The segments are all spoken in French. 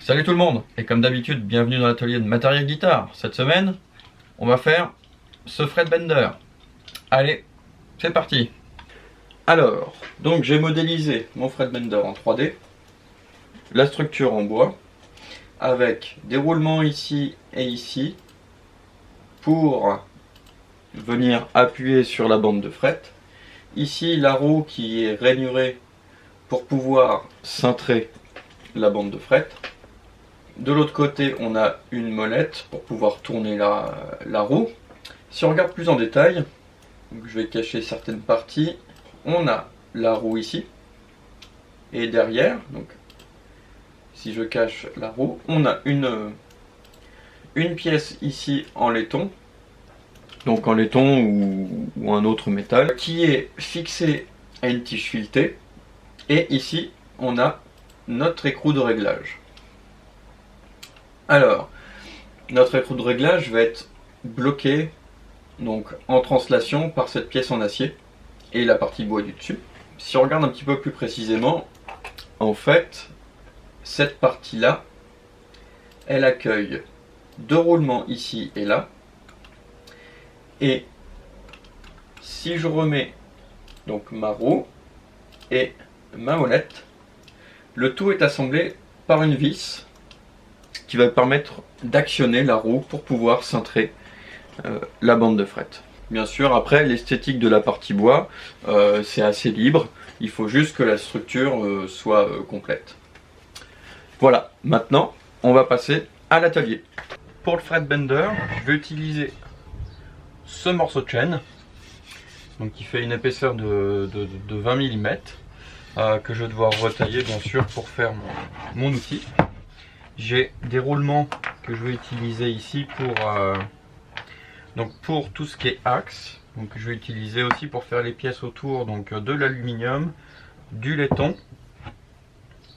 Salut tout le monde, et comme d'habitude, bienvenue dans l'atelier de matériel guitare. Cette semaine, on va faire ce Fretbender. Allez, c'est parti. Alors, donc j'ai modélisé mon Fretbender en 3D, la structure en bois, avec des roulements ici et ici, pour venir appuyer sur la bande de fret. Ici, la roue qui est rainurée pour pouvoir cintrer la bande de fret. De l'autre côté, on a une molette pour pouvoir tourner la roue. Si on regarde plus en détail, donc je vais cacher certaines parties, on a la roue ici. Et derrière, donc si je cache la roue, on a une pièce ici en laiton, donc en laiton ou un autre métal, qui est fixée à une tige filetée. Et ici, on a notre écrou de réglage. Alors, notre écrou de réglage va être bloqué donc en translation par cette pièce en acier et la partie bois du dessus. Si on regarde un petit peu plus précisément, en fait, cette partie-là, elle accueille deux roulements ici et là. Et si je remets donc ma roue et ma molette, le tout est assemblé par une vis qui va permettre d'actionner la roue pour pouvoir cintrer la bande de fret. Bien sûr, après, l'esthétique de la partie bois, c'est assez libre. Il faut juste que la structure soit complète. Voilà, maintenant, on va passer à l'atelier. Pour le Fretbender, je vais utiliser ce morceau de chaîne, donc qui fait une épaisseur de 20 mm, que je vais devoir retailler, bien sûr, pour faire mon outil. J'ai des roulements que je vais utiliser ici pour tout ce qui est axe. Donc je vais utiliser aussi pour faire les pièces autour, donc de l'aluminium, du laiton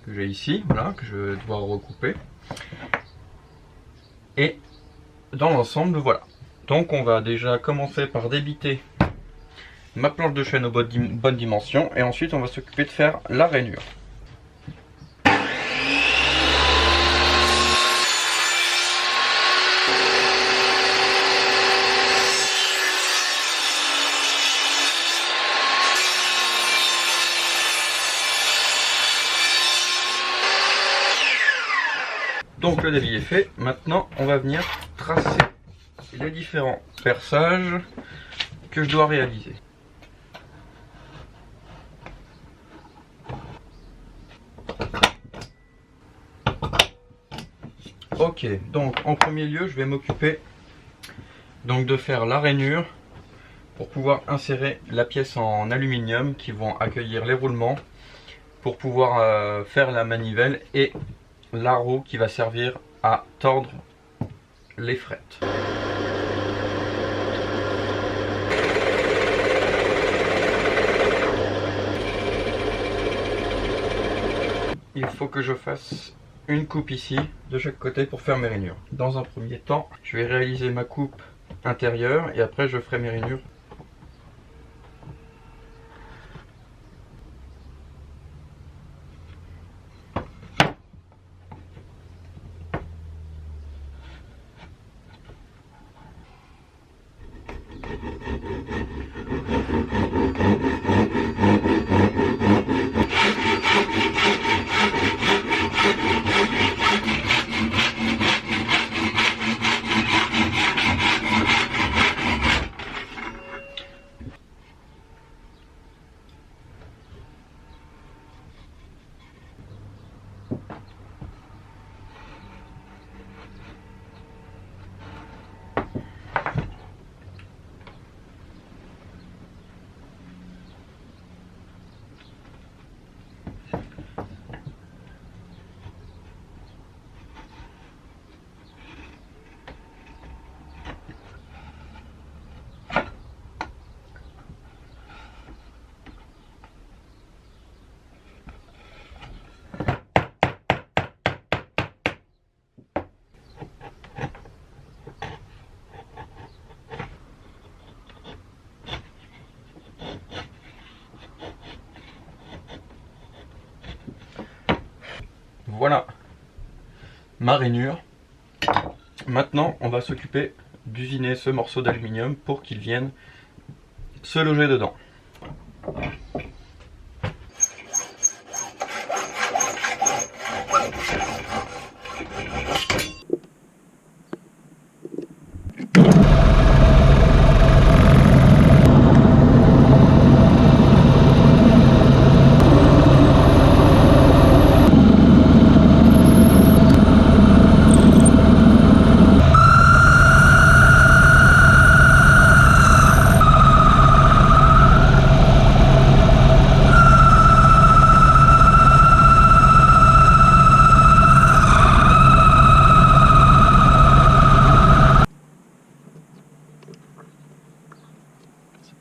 que j'ai ici, voilà, que je vais devoir recouper. Et dans l'ensemble, voilà. Donc on va déjà commencer par débiter ma planche de chaîne aux bonnes dimensions, et ensuite on va s'occuper de faire la rainure. Donc le débit est fait, maintenant on va venir tracer les différents perçages que je dois réaliser. Ok, donc en premier lieu je vais m'occuper donc de faire la rainure pour pouvoir insérer la pièce en aluminium qui vont accueillir les roulements pour pouvoir faire la manivelle et la roue qui va servir à tordre les frettes. Il faut que je fasse une coupe ici de chaque côté pour faire mes rainures. Dans un premier temps, je vais réaliser ma coupe intérieure et après je ferai mes rainures. ma rainure. Maintenant, on va s'occuper d'usiner ce morceau d'aluminium pour qu'il vienne se loger dedans.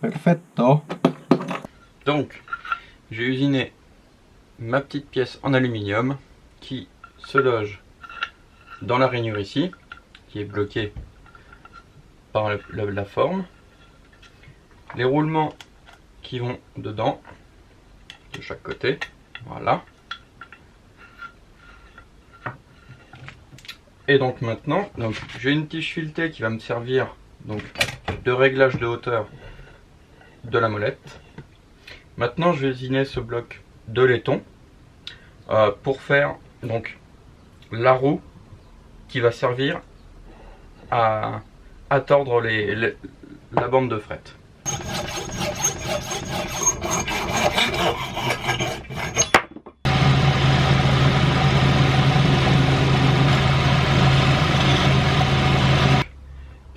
Perfetto. Donc, j'ai usiné ma petite pièce en aluminium qui se loge dans la rainure ici, qui est bloquée par la forme. Les roulements qui vont dedans, de chaque côté, voilà. Et donc maintenant, j'ai une tige filetée qui va me servir donc de réglage de hauteur de la molette. Maintenant, je vais usiner ce bloc de laiton pour faire donc la roue qui va servir à tordre la bande de fret.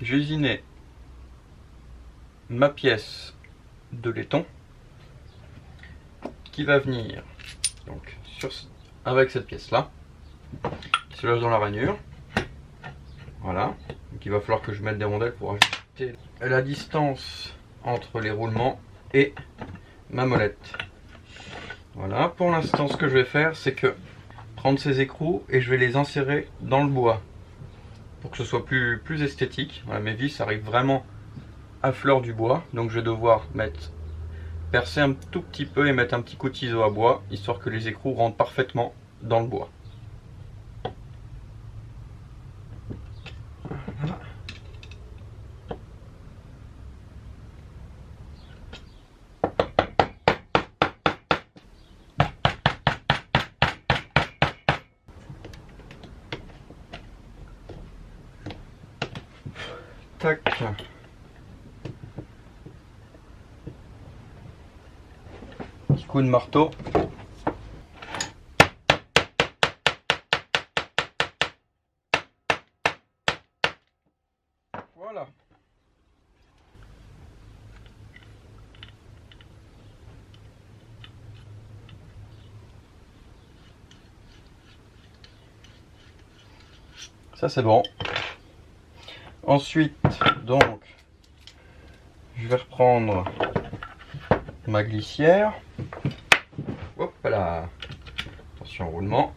J'ai usiné ma pièce de laiton qui va venir donc avec cette pièce là qui se loge dans la rainure. Voilà, donc il va falloir que je mette des rondelles pour ajouter la distance entre les roulements et ma molette. Voilà, pour l'instant ce que je vais faire c'est que prendre ces écrous et je vais les insérer dans le bois pour que ce soit plus esthétique. Voilà, mes vis arrivent vraiment à fleur du bois, donc je vais devoir percer un tout petit peu et mettre un petit coup de ciseau à bois, histoire que les écrous rentrent parfaitement dans le bois. Voilà. Tac. Petit coup de marteau. Voilà. Ça c'est bon. Ensuite, donc, je vais reprendre ma glissière. Hop là. Attention au roulement.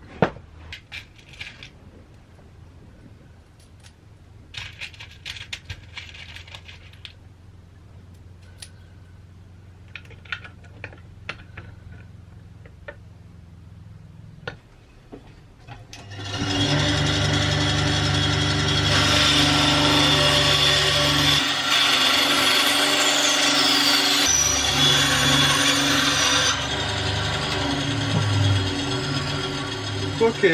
Ok.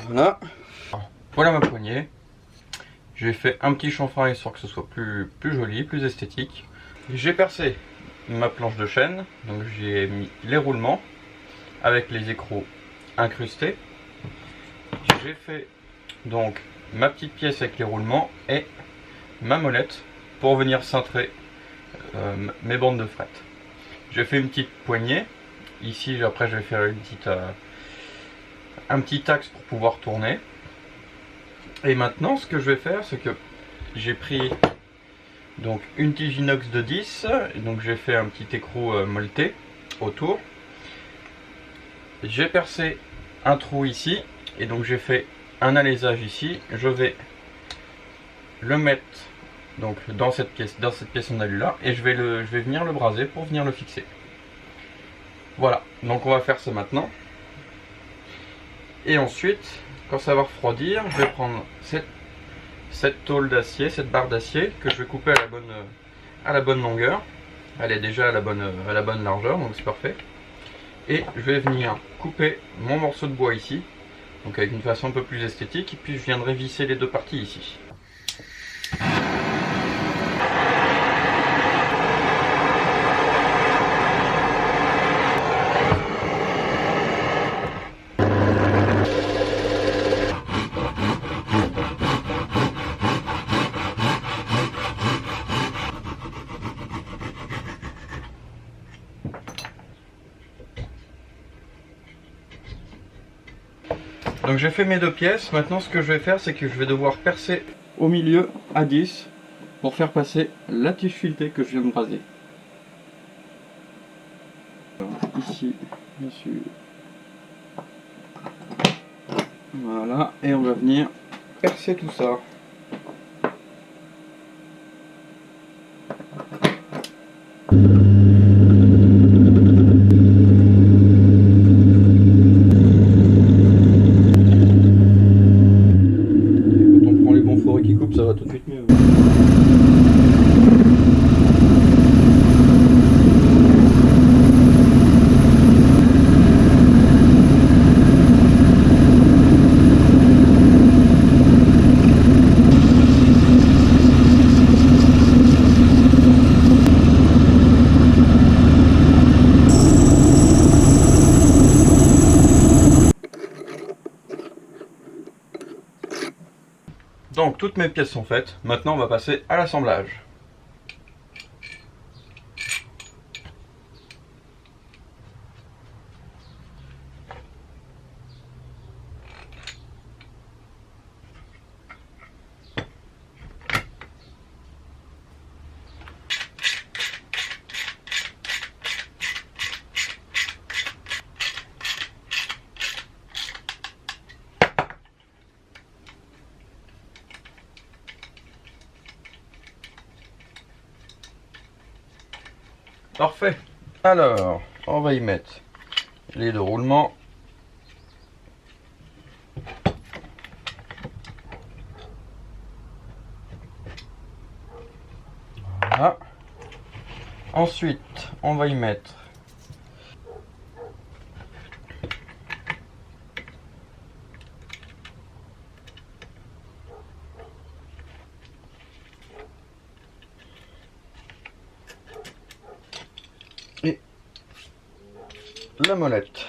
Voilà. Voilà ma poignée. J'ai fait un petit chanfrein histoire que ce soit plus joli, plus esthétique. J'ai percé ma planche de chêne, donc j'ai mis les roulements avec les écrous incrustés. J'ai fait donc ma petite pièce avec les roulements et ma molette pour venir cintrer mes bandes de fret. J'ai fait une petite poignée. Ici après je vais faire un petit axe pour pouvoir tourner. Et maintenant ce que je vais faire c'est que j'ai pris donc une tige inox de 10, donc j'ai fait un petit écrou molleté autour. J'ai percé un trou ici, et donc j'ai fait un alésage ici. Je vais le mettre donc dans cette pièce en alu là, et je vais venir le braser pour venir le fixer. Voilà, donc on va faire ça maintenant. Et ensuite, quand ça va refroidir, je vais prendre cette tôle d'acier, cette barre d'acier que je vais couper à la bonne longueur. Elle est déjà à la bonne largeur, donc c'est parfait. Et je vais venir couper mon morceau de bois ici, donc avec une façon un peu plus esthétique, et puis je viendrai visser les deux parties ici. Donc j'ai fait mes deux pièces. Maintenant ce que je vais faire, c'est que je vais devoir percer au milieu à 10 pour faire passer la tige filetée que je viens de braser. Ici, bien sûr. Voilà, et on va venir percer tout ça. Ça va tout de suite mieux. Donc toutes mes pièces sont faites, maintenant on va passer à l'assemblage. Parfait. Alors, on va y mettre les deux roulements. Voilà. Ensuite, on va y mettre et la molette.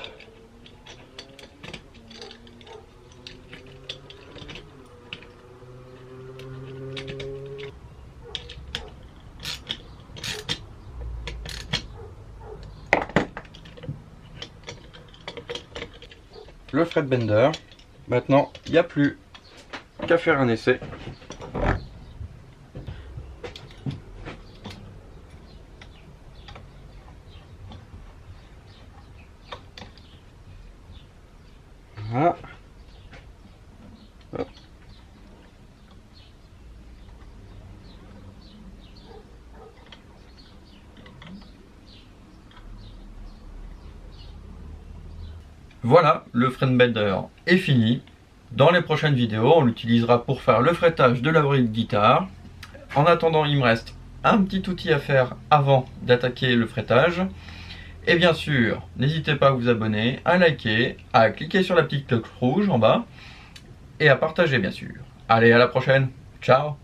Le fret bender. Maintenant, il n'y a plus qu'à faire un essai. Voilà. Hop. Voilà, le fret bender est fini. Dans les prochaines vidéos, on l'utilisera pour faire le fretage de la bride guitare. En attendant, il me reste un petit outil à faire avant d'attaquer le fretage. Et bien sûr, n'hésitez pas à vous abonner, à liker, à cliquer sur la petite cloche rouge en bas et à partager bien sûr. Allez, à la prochaine. Ciao!